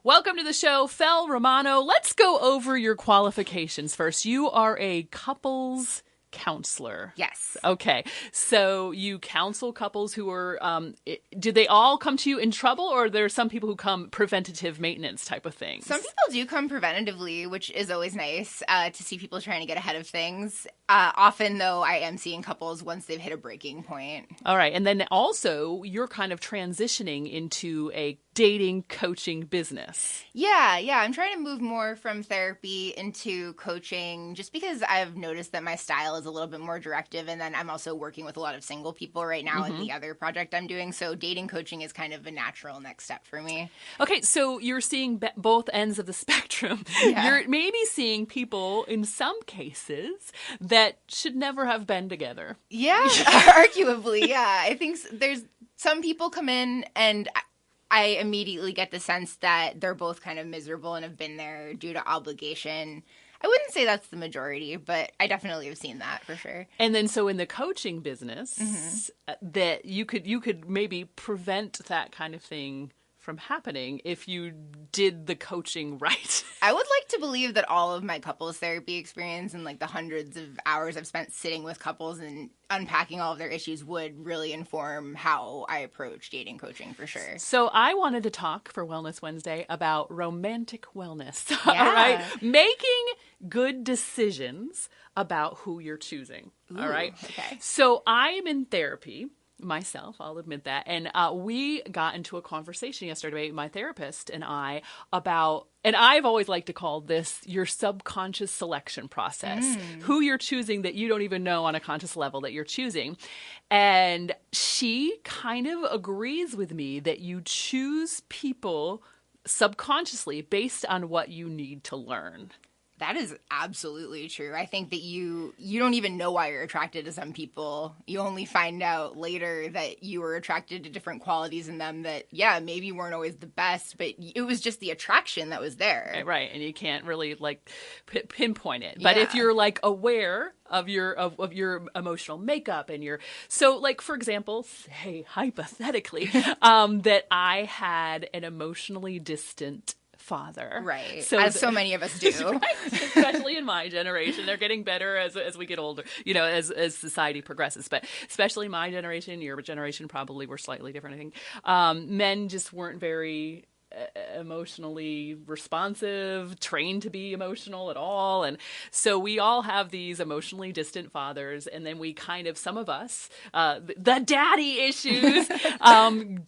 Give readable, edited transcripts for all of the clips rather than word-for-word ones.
Welcome to the show, Fel Romano. Let's go over your qualifications first. You are a couples counselor. Yes. Okay. So you counsel couples who are, do they all come to you in trouble, or are there some people who come preventative maintenance type of things? Some people do come preventatively, which is always nice to see people trying to get ahead of things. Often, though, I am seeing couples once they've hit a breaking point. All right. And then also you're kind of transitioning into a dating coaching business. Yeah. I'm trying to move more from therapy into coaching just because I've noticed that my style is a little bit more directive, and then I'm also working with a lot of single people right now in the other project I'm doing, so dating coaching is kind of a natural next step for me. Okay, so you're seeing both ends of the spectrum. Yeah. You're maybe seeing people in some cases that should never have been together. Yeah, arguably, yeah. I think there's some people come in and I immediately get the sense that they're both kind of miserable and have been there due to obligation. I wouldn't say that's the majority, but I definitely have seen that for sure. And then so in the coaching business, that you could maybe prevent that kind of thing from happening if you did the coaching right. I would like to believe that all of my couples therapy experience and like the hundreds of hours I've spent sitting with couples and unpacking all of their issues would really inform how I approach dating coaching for sure. So I wanted to talk for Wellness Wednesday about romantic wellness. Yeah. All right. Making good decisions about who you're choosing. Ooh, all right. Okay. So I'm in therapy myself, I'll admit that. And we got into a conversation yesterday, my therapist and I, about, and I've always liked to call this your subconscious selection process, who you're choosing that you don't even know on a conscious level that you're choosing. And she kind of agrees with me that you choose people subconsciously based on what you need to learn. That is absolutely true. I think that you don't even know why you're attracted to some people. You only find out later that you were attracted to different qualities in them that, yeah, maybe weren't always the best, but it was just the attraction that was there. Right. And you can't really like pinpoint it. But if you're like aware of your emotional makeup and so like, for example, say hypothetically, that I had an emotionally distant father. Right. So as so many of us do. Right. Especially in my generation. They're getting better as we get older, as society progresses. But especially my generation, your generation probably were slightly different, I think. Men just weren't very emotionally responsive, trained to be emotional at all. And so we all have these emotionally distant fathers. And then we kind of, some of us, the daddy issues,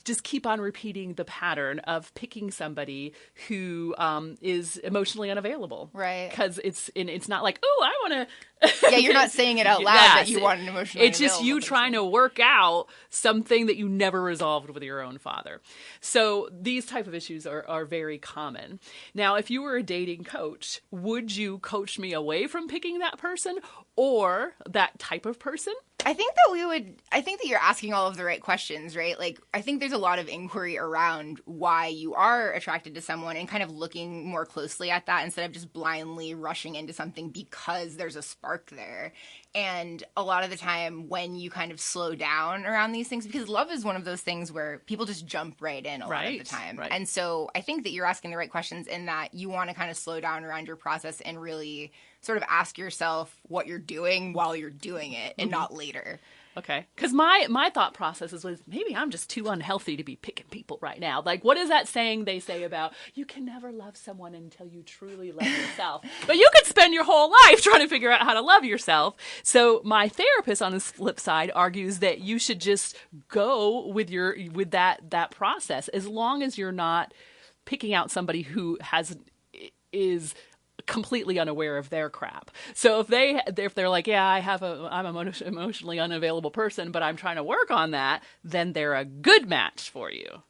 just keep on repeating the pattern of picking somebody who is emotionally unavailable. Right. Because it's not like, oh, I want to. Yeah, you're not saying it out loud that you want an emotionally It's just you trying to work out something that you never resolved with your own father. So these type of issues are very common. Now, if you were a dating coach, would you coach me away from picking that person or that type of person? I think that you're asking all of the right questions, right? Like, I think there's a lot of inquiry around why you are attracted to someone and kind of looking more closely at that instead of just blindly rushing into something because there's a spark there. And a lot of the time when you kind of slow down around these things, because love is one of those things where people just jump right in a lot of the time. Right. And so I think that you're asking the right questions in that you want to kind of slow down around your process and really sort of ask yourself what you're doing while you're doing it and not later. Okay. Because my thought process was maybe I'm just too unhealthy to be picking people right now. Like, what is that saying they say about you can never love someone until you truly love yourself? But you could spend your whole life trying to figure out how to love yourself. So my therapist on the flip side argues that you should just go with that process as long as you're not picking out somebody who is completely unaware of their crap. So if they're like, yeah, I'm an emotionally unavailable person, but I'm trying to work on that, then they're a good match for you.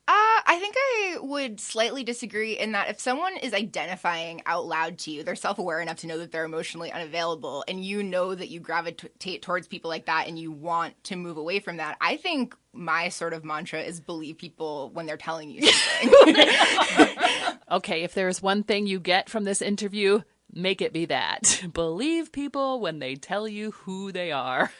I think I would slightly disagree in that if someone is identifying out loud to you, they're self-aware enough to know that they're emotionally unavailable, and you know that you gravitate towards people like that and you want to move away from that, I think my sort of mantra is believe people when they're telling you something. Okay, if there's one thing you get from this interview, Make it be that. Believe people when they tell you who they are.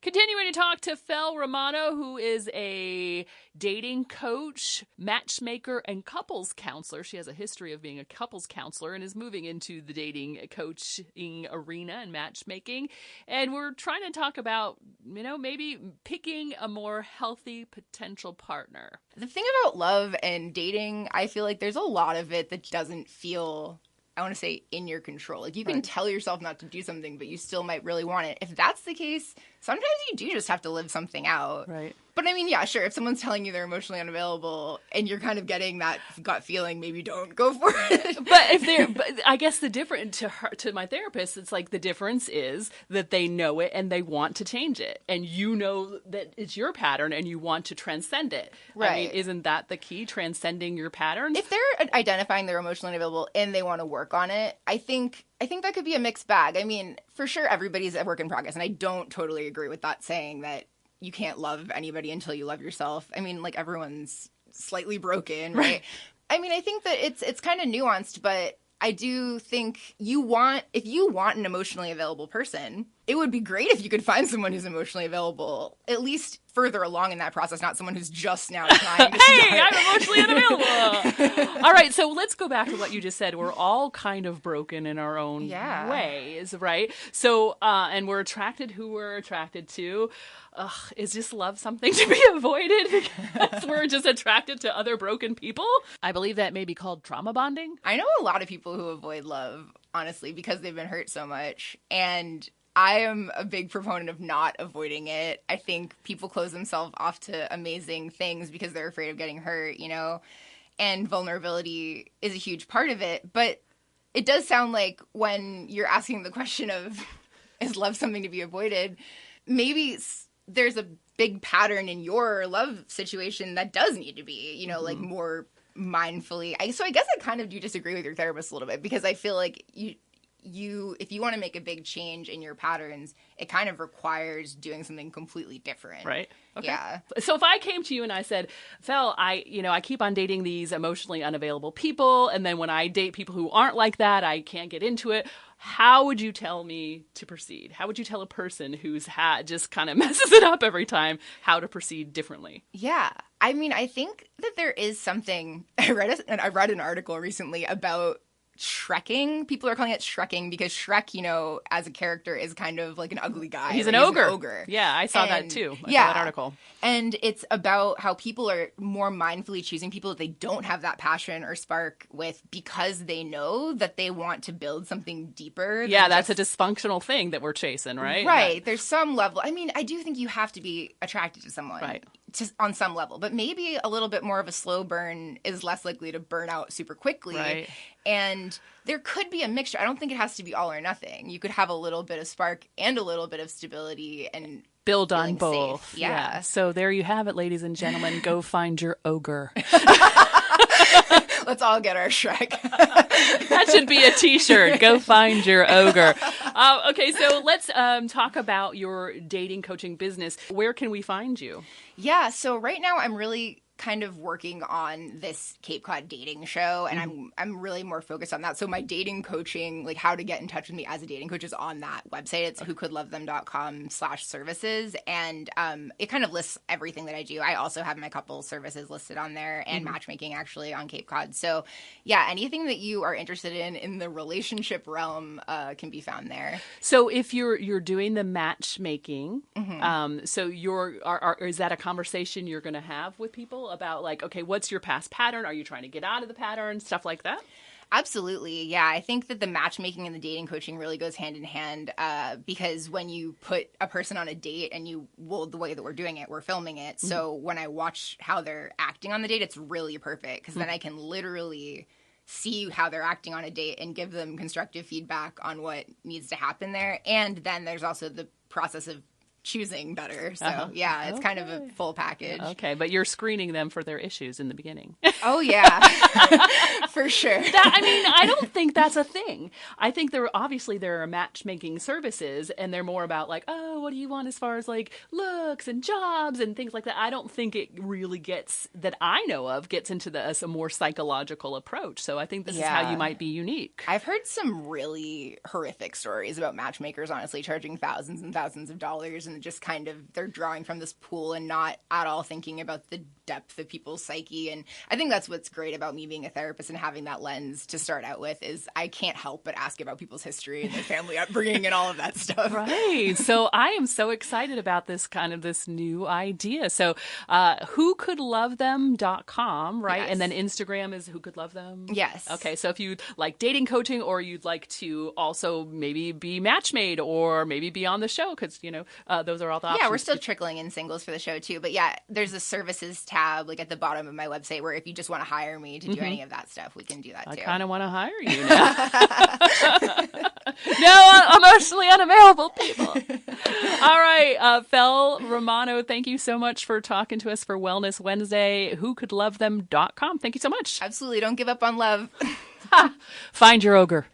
Continuing to talk to Fel Romano, who is a dating coach, matchmaker, and couples counselor. She has a history of being a couples counselor and is moving into the dating coaching arena and matchmaking. And we're trying to talk about, maybe picking a more healthy potential partner. The thing about love and dating, I feel like there's a lot of it that doesn't feel, I want to say, in your control. Like, you can tell yourself not to do something, but you still might really want it. If that's the case, sometimes you do just have to live something out. Right. But I mean, yeah, sure. If someone's telling you they're emotionally unavailable and you're kind of getting that gut feeling, maybe don't go for it. But I guess the difference to my therapist, it's like the difference is that they know it and they want to change it, and you know that it's your pattern and you want to transcend it. Right. I mean, isn't that the key? Transcending your patterns. If they're identifying they're emotionally unavailable and they want to work on it, I think that could be a mixed bag. I mean, for sure, everybody's a work in progress, and I don't totally agree with that saying that you can't love anybody until you love yourself. I mean, like, everyone's slightly broken, right? I mean, I think that it's kind of nuanced, but I do think if you want an emotionally available person, it would be great if you could find someone who's emotionally available, at least further along in that process, not someone who's just now trying to Hey, I'm emotionally unavailable. All right, so let's go back to what you just said. We're all kind of broken in our own ways, right? So, and we're attracted who we're attracted to. Is just love something to be avoided because we're just attracted to other broken people? I believe that may be called trauma bonding. I know a lot of people who avoid love, honestly, because they've been hurt so much. And I am a big proponent of not avoiding it. I think people close themselves off to amazing things because they're afraid of getting hurt, and vulnerability is a huge part of it. But it does sound like when you're asking the question of, is love something to be avoided, maybe there's a big pattern in your love situation that does need to be, like, more mindfully. So I guess I kind of do disagree with your therapist a little bit, because I feel like if you want to make a big change in your patterns, it kind of requires doing something completely different. Right. Okay. Yeah. So if I came to you and I said, Fel, I keep on dating these emotionally unavailable people, and then when I date people who aren't like that, I can't get into it. How would you tell me to proceed? How would you tell a person who's just kind of messes it up every time how to proceed differently? Yeah. I mean, I think that there is something. I read an article recently about Shrekking. People are calling it Shrekking because Shrek, as a character, is kind of like an ugly guy. He's an ogre. Yeah, I saw that too. I saw that article. And it's about how people are more mindfully choosing people that they don't have that passion or spark with, because they know that they want to build something deeper. Yeah, that's a dysfunctional thing that we're chasing, right? Right. There's some level. I mean, I do think you have to be attracted to someone. Right. On some level, but maybe a little bit more of a slow burn is less likely to burn out super quickly. Right. And there could be a mixture. I don't think it has to be all or nothing. You could have a little bit of spark and a little bit of stability and build on both. Safe. Yeah. So there you have it, ladies and gentlemen. Go find your ogre. Let's all get our Shrek. That should be a t-shirt. Go find your ogre. Okay, so let's talk about your dating coaching business. Where can we find you? Yeah, so right now I'm really kind of working on this Cape Cod dating show, and I'm really more focused on that. So my dating coaching, like how to get in touch with me as a dating coach, is on that website. It's whocouldlovethem.com/services, and it kind of lists everything that I do. I also have my couple services listed on there, and matchmaking actually on Cape Cod. So yeah, anything that you are interested in the relationship realm can be found there. So if you're doing the matchmaking, so is that a conversation you're going to have with people about, like, okay, what's your past pattern? Are you trying to get out of the pattern? Stuff like that? Absolutely. Yeah. I think that the matchmaking and the dating coaching really goes hand in hand, because when you put a person on a date and the way that we're doing it, we're filming it. So when I watch how they're acting on the date, it's really perfect, because then I can literally see how they're acting on a date and give them constructive feedback on what needs to happen there. And then there's also the process of choosing better. So it's kind of a full package. Okay, but you're screening them for their issues in the beginning. Oh yeah. For sure. I don't think that's a thing. I think there are matchmaking services, and they're more about like, oh, what do you want as far as like looks and jobs and things like that. I don't think it really gets into a more psychological approach. So I think this is how you might be unique. I've heard some really horrific stories about matchmakers honestly charging thousands and thousands of dollars, and just kind of they're drawing from this pool and not at all thinking about the depth of people's psyche. And I think that's what's great about me being a therapist and having that lens to start out with, is I can't help but ask about people's history and their family upbringing and all of that stuff. Right. So I am so excited about this new idea. So whocouldlovethem.com, right? Yes. And then Instagram is Who Could Love Them? Yes. Okay. So if you like dating coaching, or you'd like to also maybe be matchmade or maybe be on the show, because, those are all the options. Yeah, we're still trickling in singles for the show too. But yeah, there's a services tab like at the bottom of my website where if you just want to hire me to do any of that stuff, we can do that too. I kind of want to hire you now. No, emotionally unavailable people. All right, Fel Romano, thank you so much for talking to us for Wellness Wednesday. WhoCouldLoveThem.com. Thank you so much. Absolutely. Don't give up on love. Find your ogre.